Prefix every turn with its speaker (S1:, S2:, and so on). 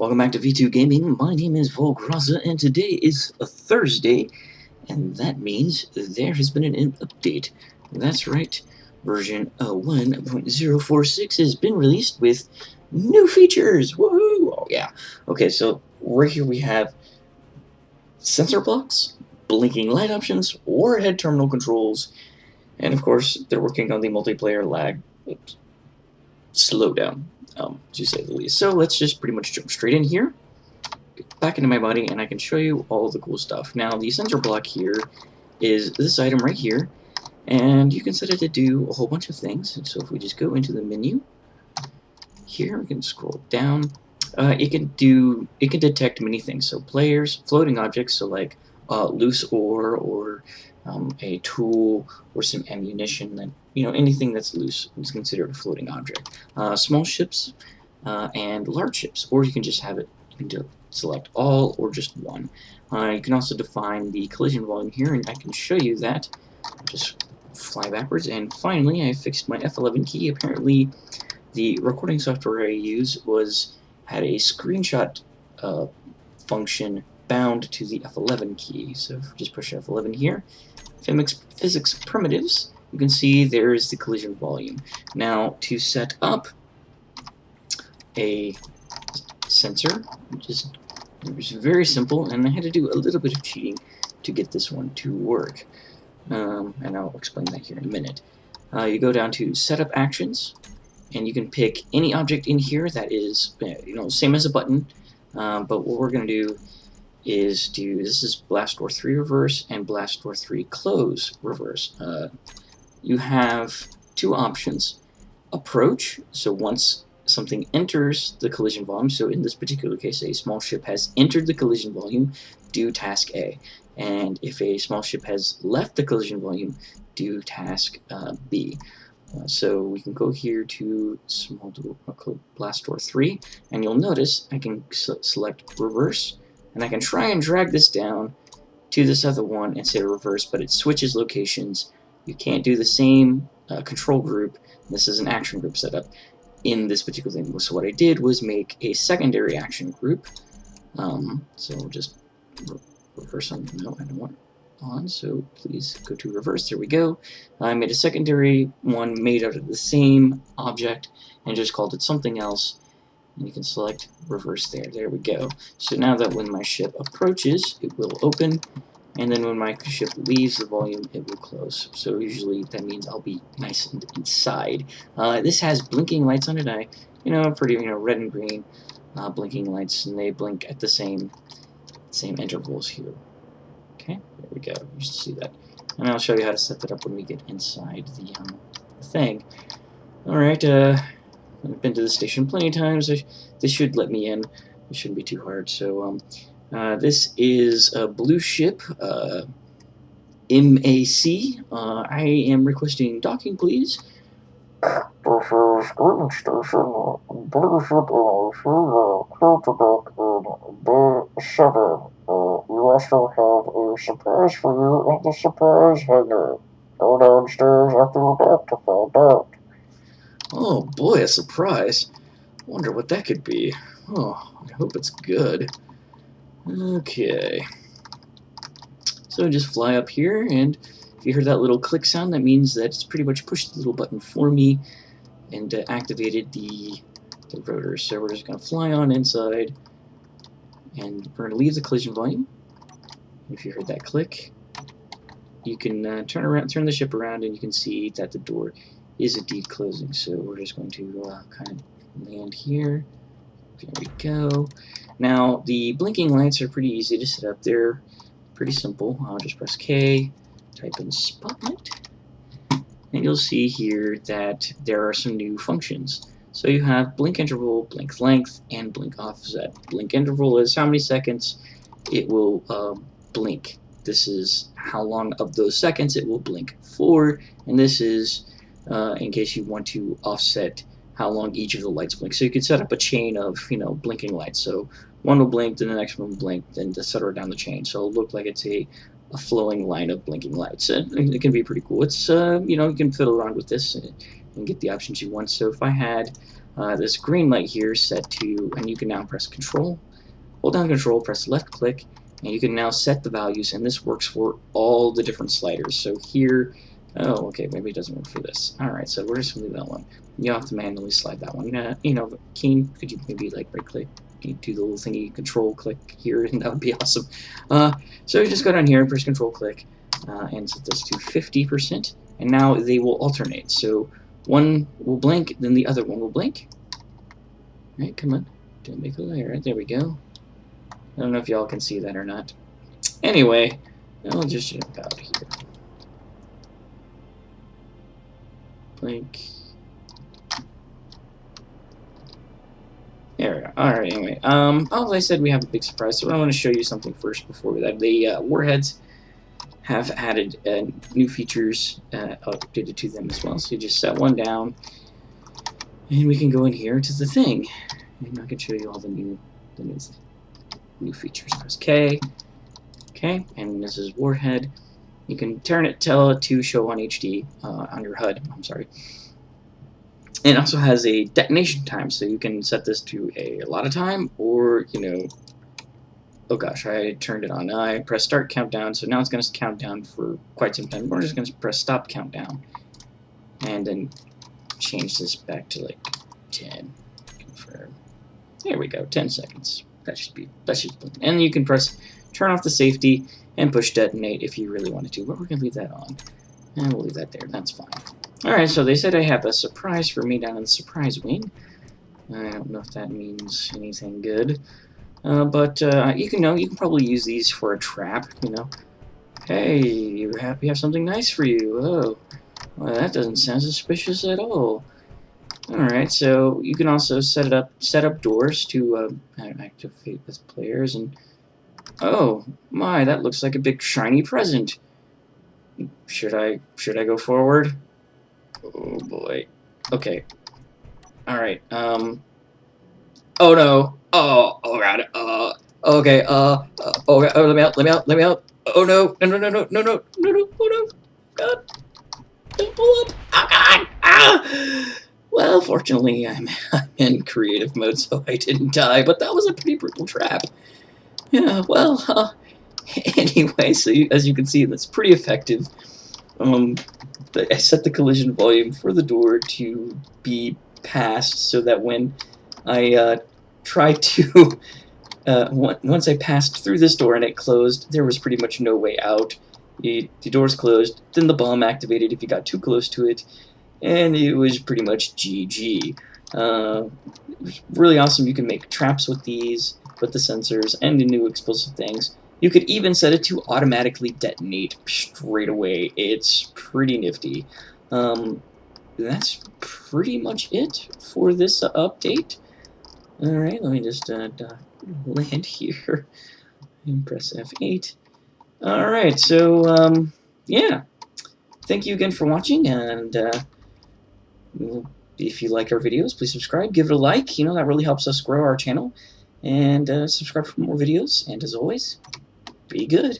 S1: Welcome back to V2 Gaming. My name is Volgraza, and today is a Thursday, and that means there has been an update. That's right, version 1.046 has been released with new features. Woohoo! Oh yeah. Okay, so right here we have sensor blocks, blinking light options, warhead terminal controls, and of course they're working on the multiplayer lag slowdown, to say the least. So let's just pretty much jump straight in here, get back into my body, and I can show you all the cool stuff. Now, the sensor block here is this item right here, and you can set it to do a whole bunch of things. And so if we just go into the menu, here we can scroll down. It can detect many things. So players, floating objects, so like loose ore or a tool or some ammunition, that anything that's loose is considered a floating object. Small ships and large ships, or you can just have it. You can select all or just one. You can also define the collision volume here, and I can show you that. Just fly backwards, and finally I fixed my F11 key. Apparently the recording software I use had a screenshot function bound to the F11 key. So if we just push F11 here, physics primitives, you can see there is the collision volume. Now, to set up a sensor, it was very simple, and I had to do a little bit of cheating to get this one to work. And I'll explain that here in a minute. You go down to Setup Actions, and you can pick any object in here that is, same as a button. But what we're going to do is this is Blast Door 3 reverse and Blast Door 3 close reverse. You have two options. Approach, so once something enters the collision volume, so in this particular case a small ship has entered the collision volume, do task A. And if a small ship has left the collision volume, do task B. So we can go here to Blast Door 3, and you'll notice I can select reverse, and I can try and drag this down to this other one and say reverse, but it switches locations. You can't do the same control group. This is an action group setup in this particular thing. So what I did was make a secondary action group. So we'll just reverse on. No, I don't want on, so please go to reverse. There we go. I made a secondary one made out of the same object and just called it something else, and you can select reverse there. There we go. So now that when my ship approaches, it will open, and then when my ship leaves the volume, it will close. So usually that means I'll be nice and inside. This has blinking lights on it. Pretty red and green blinking lights, and they blink at the same intervals here. Okay, there we go. You should see that. And I'll show you how to set that up when we get inside the thing. Alright, I've been to the station plenty of times. This should let me in. It shouldn't be too hard. So, this is a blue ship, MAC. I am requesting docking, please.
S2: This is Green Station, Blue Ship MAC, clear to dock in B7. You also have a surprise for you in the surprise hangar. Go downstairs after you dock to find out.
S1: Oh boy, a surprise. Wonder what that could be. Oh, I hope it's good. Okay. So just fly up here, and if you heard that little click sound, that means that it's pretty much pushed the little button for me and activated the rotor. So we're just going to fly on inside, and we're going to leave the collision volume. If you heard that click, you can turn the ship around, and you can see that the door is indeed closing. So we're just going to kind of land here. There we go. Now the blinking lights are pretty easy to set up. They're pretty simple. I'll just press K, type in Spotlight, and you'll see here that there are some new functions. So you have blink interval, blink length, and blink offset. Blink interval is how many seconds it will blink. This is how long of those seconds it will blink for, and this is in case you want to offset how long each of the lights blink. So you could set up a chain of blinking lights. So one will blink, then the next one will blink, then etc. down the chain. So it'll look like it's a flowing line of blinking lights. And it can be pretty cool. It's you can fiddle around with this and get the options you want. So if I had this green light here set to, and you can now press Control, hold down Control, press left click, and you can now set the values, and this works for all the different sliders. So here, oh, okay, maybe it doesn't work for this. Alright, so we're just going to leave that one. You have to manually slide that one. You know, Keen, could you maybe like right click, you do the little thingy, Control click here, and that would be awesome. So you just go down here and press Control click, and set this to 50%, and now they will alternate. So one will blink, then the other one will blink. Alright, come on. Don't make a layer. There we go. I don't know if y'all can see that or not. Anyway, I'll just jump out here. Blink. There we go. Alright, anyway. As I said, we have a big surprise, so I want to show you something first before that. The Warheads have added new features updated to them as well. So you just set one down, and we can go in here to the thing, and I can show you all the new new features. Press K, okay, and this is Warhead. You can tell it to show on HD on your HUD. I'm sorry. It also has a detonation time, so you can set this to a lot of time, or you know. Oh gosh, I turned it on. I pressed start countdown, so now it's going to count down for quite some time. We're just going to press stop countdown, and then change this back to like 10. Confirm. There we go, 10 seconds. That should be. And you can press turn off the safety and push detonate if you really wanted to. But we're going to leave that on, and we'll leave that there. That's fine. All right. So they said I have a surprise for me down in the surprise wing. I don't know if that means anything good. But you can probably use these for a trap, you know. Hey, you're happy? Have something nice for you. Oh, well, that doesn't sound suspicious at all. All right, so you can also set up doors to activate with players, and oh my, that looks like a big shiny present. Should I go forward? Oh boy. Okay. All right. Oh no. Oh god. Okay. Oh god. Oh, let me out. Oh no. No. Oh no. God. Don't pull up. Oh god. Ah. Well, fortunately, I'm in creative mode, so I didn't die. But that was a pretty brutal trap. Yeah. Well. Anyway, so as you can see, that's pretty effective. I set the collision volume for the door to be passed, so that when I tried to, once I passed through this door and it closed, there was pretty much no way out. The door's closed, then the bomb activated if you got too close to it, and it was pretty much GG. It was really awesome. You can make traps with these, with the sensors, and the new explosive things. You could even set it to automatically detonate straight away. It's pretty nifty. That's pretty much it for this update. Alright, let me just land here and press F8. Alright, so, yeah. Thank you again for watching, and if you like our videos, please subscribe, give it a like. You know, that really helps us grow our channel. And subscribe for more videos, and as always, be good.